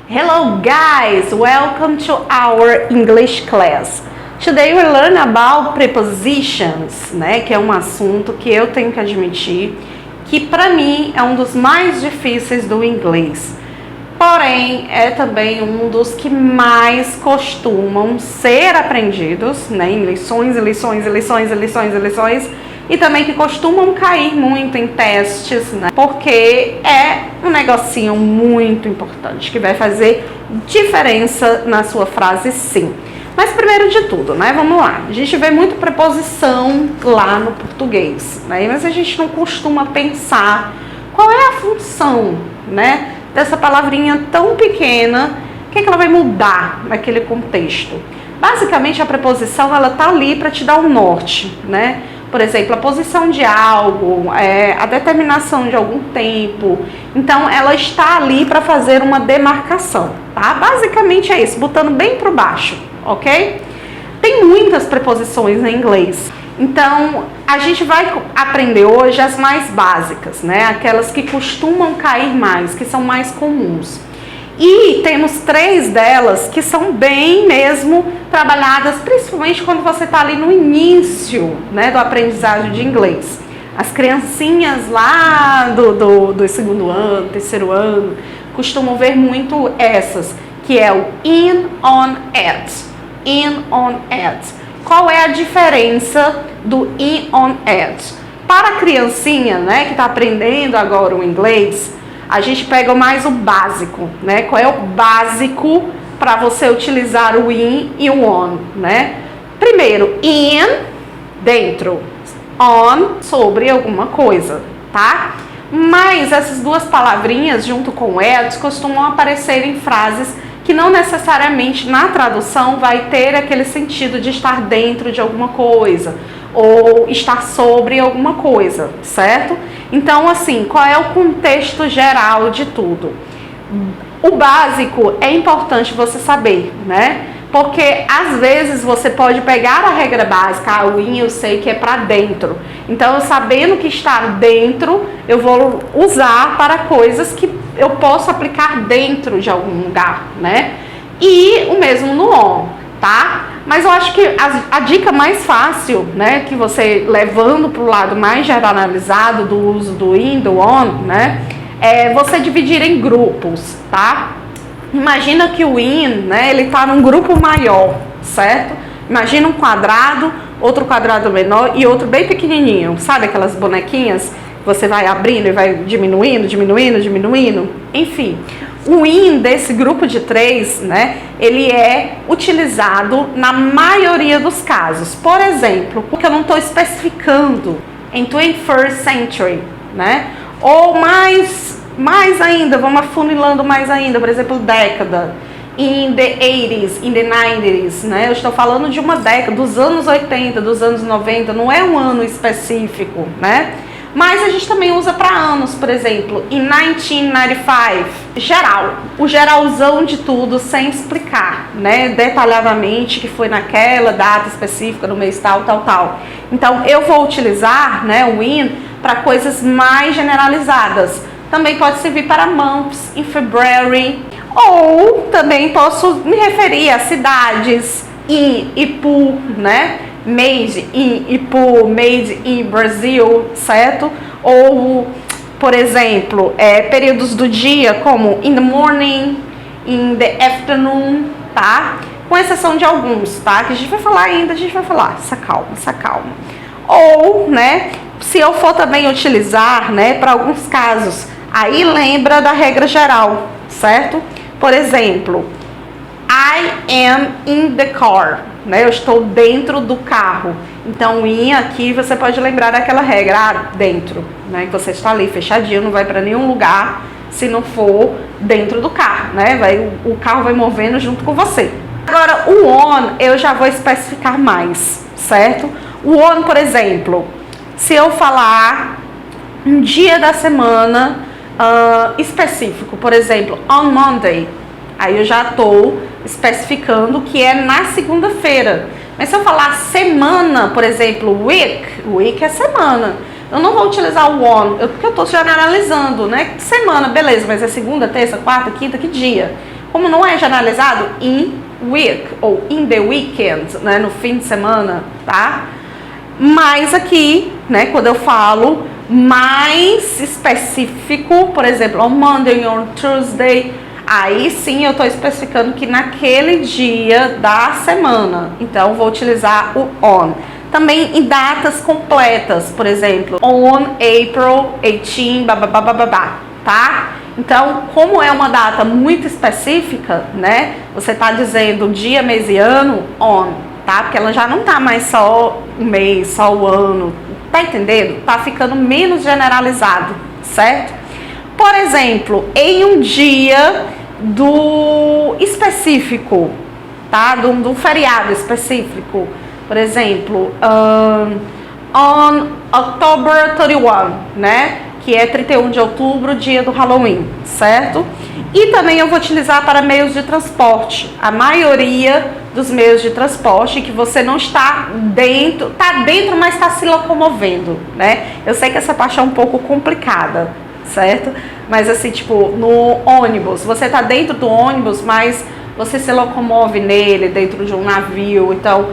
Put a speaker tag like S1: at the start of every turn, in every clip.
S1: Hello guys, welcome to our English class. Today we learn about prepositions, né? Que é um assunto que eu tenho que admitir que para mim é um dos mais difíceis do inglês. Porém, é também um dos que mais costumam ser aprendidos, né? Em lições, e também que costumam cair muito em testes, né? Porque é um negocinho muito importante, que vai fazer diferença na sua frase, sim. Mas primeiro de tudo, né? Vamos lá. A gente vê muito preposição lá no português, né? Mas a gente não costuma pensar qual é a função, né? Dessa palavrinha tão pequena, o que ela vai mudar naquele contexto? Basicamente, a preposição, ela tá ali para te dar um norte, né? Por exemplo, a posição de algo, a determinação de algum tempo. Então, ela está ali para fazer uma demarcação, tá? Basicamente é isso, botando bem para baixo, ok? Tem muitas preposições em inglês. Então, a gente vai aprender hoje as mais básicas, né? Aquelas que costumam cair mais, que são mais comuns. E temos 3 delas que são bem mesmo trabalhadas, principalmente quando você está ali no início, né, do aprendizagem de inglês. As criancinhas lá do segundo ano, terceiro ano, costumam ver muito essas, que é o in, on, at. In, on, at. Qual é a diferença do in, on, at? Para a criancinha, né, que está aprendendo agora o inglês, a gente pega mais o básico, né? Qual é o básico para você utilizar o in e o on, né? Primeiro, in, dentro, on, sobre alguma coisa, tá? Mas essas duas palavrinhas, junto com at, costumam aparecer em frases que não necessariamente na tradução vai ter aquele sentido de estar dentro de alguma coisa ou estar sobre alguma coisa, certo? Então, assim, qual é o contexto geral de tudo? O básico é importante você saber, né? Porque às vezes você pode pegar a regra básica, o in eu sei que é para dentro. Então, eu sabendo que está dentro, eu vou usar para coisas que eu posso aplicar dentro de algum lugar, né? E o mesmo no on, tá? Mas eu acho que a dica mais fácil, né, que você levando para o lado mais generalizado do uso do in, do on, né, é você dividir em grupos, tá? Imagina que o in, né, ele tá num grupo maior, certo? Imagina um quadrado, outro quadrado menor e outro bem pequenininho, sabe aquelas bonequinhas? Você vai abrindo e vai diminuindo, enfim. O in desse grupo de 3, né, ele é utilizado na maioria dos casos. Por exemplo, porque eu não estou especificando em 21st century, né? Ou mais ainda, vamos afunilando mais ainda, por exemplo, década. In the 80s, in the 90s, né? Eu estou falando de uma década, dos anos 80, dos anos 90, não é um ano específico, né? Mas a gente também usa para anos, por exemplo, em 1995, geral, o geralzão de tudo sem explicar, né, detalhadamente que foi naquela data específica, no mês tal. Então, eu vou utilizar, né, o in para coisas mais generalizadas. Também pode servir para months, in February, ou também posso me referir a cidades, in e por, né? Made in Ipu, made in Brasil, certo? Ou, por exemplo, períodos do dia como in the morning, in the afternoon, tá? Com exceção de alguns, tá? Que a gente vai falar ainda, se acalma. Ou, né, se eu for também utilizar, né, para alguns casos, aí lembra da regra geral, certo? Por exemplo, I am in the car, né? Eu estou dentro do carro. Então, in aqui você pode lembrar daquela regra, dentro, né? Que você está ali fechadinho, não vai para nenhum lugar se não for dentro do carro, né? O carro vai movendo junto com você. Agora, o on eu já vou especificar mais, certo? O on, por exemplo, se eu falar um dia da semana específico, por exemplo, on Monday, aí eu já estou especificando que é na segunda-feira. Mas se eu falar semana, por exemplo, week é semana. Eu não vou utilizar o on, porque eu estou generalizando, né? Semana, beleza, mas é segunda, terça, quarta, quinta, que dia? Como não é generalizado, in week ou in the weekend, né? No fim de semana, tá? Mas aqui, né, quando eu falo mais específico, por exemplo, on Monday, on Tuesday, aí sim eu estou especificando que naquele dia da semana. Então, vou utilizar o on. Também em datas completas, por exemplo, on April 18, babá, tá? Então, como é uma data muito específica, né? Você tá dizendo dia, mês e ano, on, tá? Porque ela já não tá mais só o mês, só o ano, tá entendendo? Tá ficando menos generalizado, certo? Por exemplo, em um dia do específico, tá? Do feriado específico. Por exemplo, on October 31, né? Que é 31 de outubro, dia do Halloween, certo? E também eu vou utilizar para meios de transporte. A maioria dos meios de transporte que você não está dentro, tá dentro, mas está se locomovendo, né? Eu sei que essa parte é um pouco complicada, certo? Mas assim, tipo, no ônibus, você tá dentro do ônibus, mas você se locomove nele, dentro de um navio, então...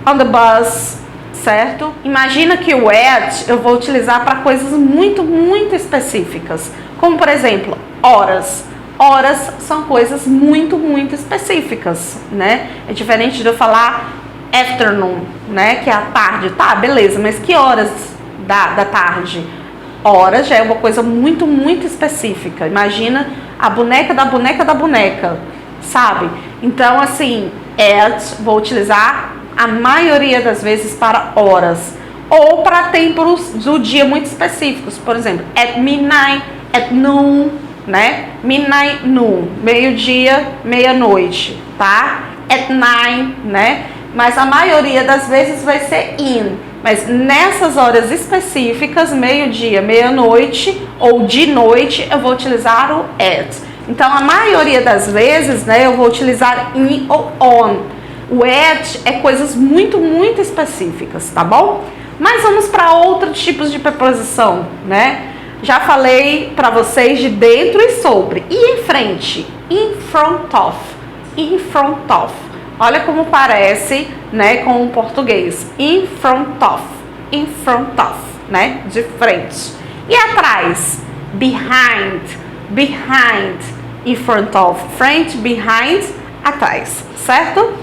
S1: on the bus, certo? Imagina que o at eu vou utilizar para coisas muito, muito específicas. Como, por exemplo, horas. Horas são coisas muito, muito específicas, né? É diferente de eu falar afternoon, né? Que é a tarde. Tá, beleza, mas que horas da tarde? Horas já é uma coisa muito, muito específica. Imagina a boneca da boneca da boneca, sabe? Então, assim... vou utilizar a maioria das vezes para horas ou para tempos do dia muito específicos, por exemplo, at midnight, at noon, né? Midnight, noon, meio-dia, meia-noite, tá? At nine, né? Mas a maioria das vezes vai ser in, mas nessas horas específicas, meio-dia, meia-noite ou de noite, eu vou utilizar o at. Então, a maioria das vezes, né, eu vou utilizar in ou on. O at é coisas muito, muito específicas, tá bom? Mas vamos para outros tipos de preposição, né? Já falei para vocês de dentro e sobre. E em frente? In front of. In front of. Olha como parece, né, com o português. In front of. In front of, né? De frente. E atrás? Behind. Behind, in front of, frente, behind, atrás, certo?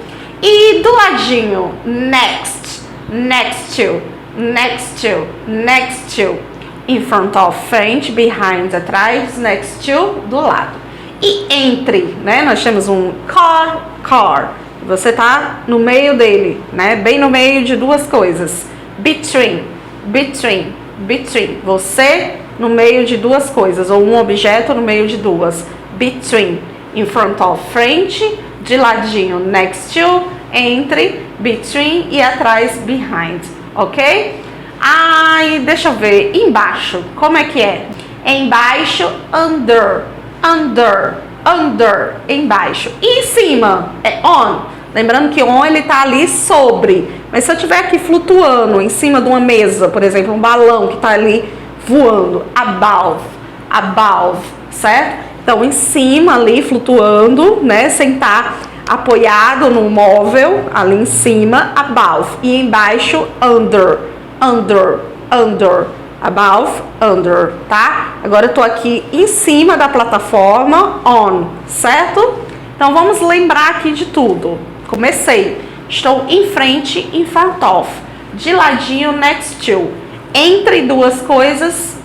S1: E do ladinho, next, next to, next to, next to, in front of, frente, behind, atrás, next to, do lado. E entre, né? Nós temos um car, car. Você tá no meio dele, né? Bem no meio de duas coisas. Between, between, between. Você no meio de duas coisas, ou um objeto no meio de duas. Between, in front of, frente, de ladinho, next to, entre, between e atrás, behind, ok? Ai, deixa eu ver, embaixo, como é que é? Embaixo, under, under, under, embaixo. E em cima, é on. Lembrando que on, ele tá ali sobre. Mas se eu estiver aqui flutuando em cima de uma mesa, por exemplo, um balão que tá ali voando, above, above, certo? Então, em cima ali, flutuando, né? Sem estar apoiado no móvel, ali em cima, above. E embaixo, under, under, under, above, under, tá? Agora eu tô aqui em cima da plataforma, on, certo? Então, vamos lembrar aqui de tudo. Comecei. Estou em frente, in front of. De ladinho, next to. Entre duas coisas,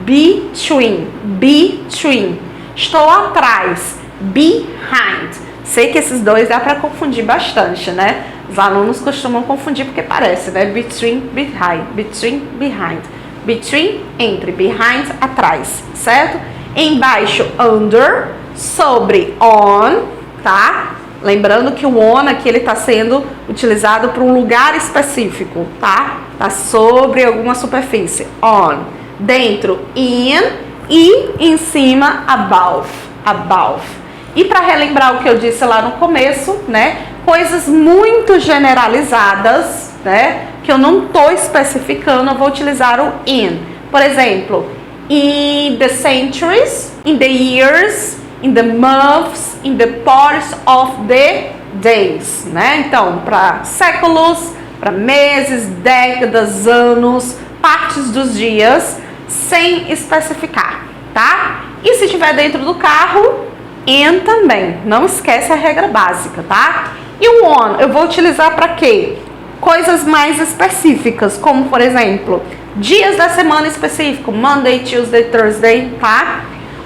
S1: between, between. Estou atrás, behind. Sei que esses dois dá para confundir bastante, né? Os alunos costumam confundir porque parece, né? Between, behind, between, behind. Between, entre, behind, atrás, certo? Embaixo, under, sobre, on, tá? Lembrando que o on aqui ele está sendo utilizado para um lugar específico, tá? Tá sobre alguma superfície. On. Dentro, in. E em cima, above. Above. E para relembrar o que eu disse lá no começo, né? coisas muito generalizadas, né, que eu não estou especificando, eu vou utilizar o in. Por exemplo, in the centuries, in the years, in the months, in the parts of the days, né? Então, para séculos, para meses, décadas, anos, partes dos dias, sem especificar, tá? E se estiver dentro do carro, in também. Não esquece a regra básica, tá? E o on, eu vou utilizar para quê? Coisas mais específicas, como, por exemplo, dias da semana específico, Monday, Tuesday, Thursday, tá?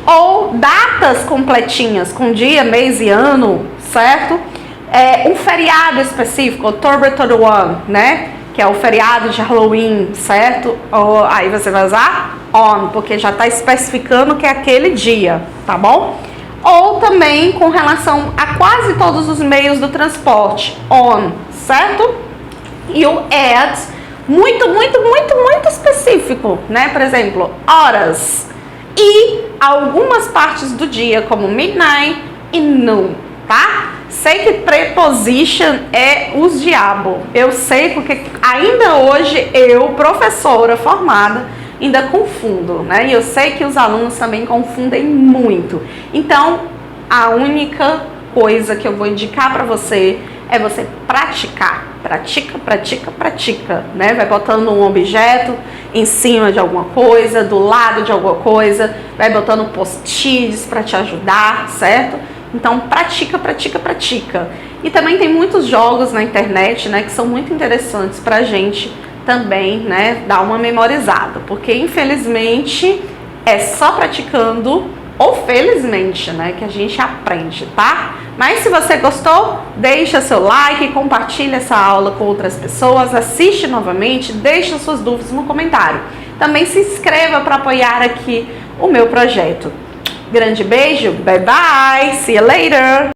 S1: Ou datas completinhas, com dia, mês e ano, certo? Um feriado específico, October 31, né? Que é o feriado de Halloween, certo? Ou, aí você vai usar on, porque já está especificando que é aquele dia, tá bom? Ou também com relação a quase todos os meios do transporte, on, certo? E o at, muito específico, né? Por exemplo, horas. E algumas partes do dia, como midnight e noon, tá? Sei que preposition é os diabo. Eu sei porque ainda hoje eu, professora formada, ainda confundo, né? E eu sei que os alunos também confundem muito. Então, a única coisa que eu vou indicar para você é você praticar. Pratica, né? Vai botando um objeto em cima de alguma coisa, do lado de alguma coisa, vai botando post-its para te ajudar, certo? Então, pratica. E também tem muitos jogos na internet, né, que são muito interessantes pra gente também, né, dar uma memorizada. Porque, infelizmente, é só praticando, ou felizmente, né, que a gente aprende, tá? Mas se você gostou, deixa seu like, compartilha essa aula com outras pessoas, assiste novamente, deixa suas dúvidas no comentário. Também se inscreva para apoiar aqui o meu projeto. Grande beijo, bye bye, see you later!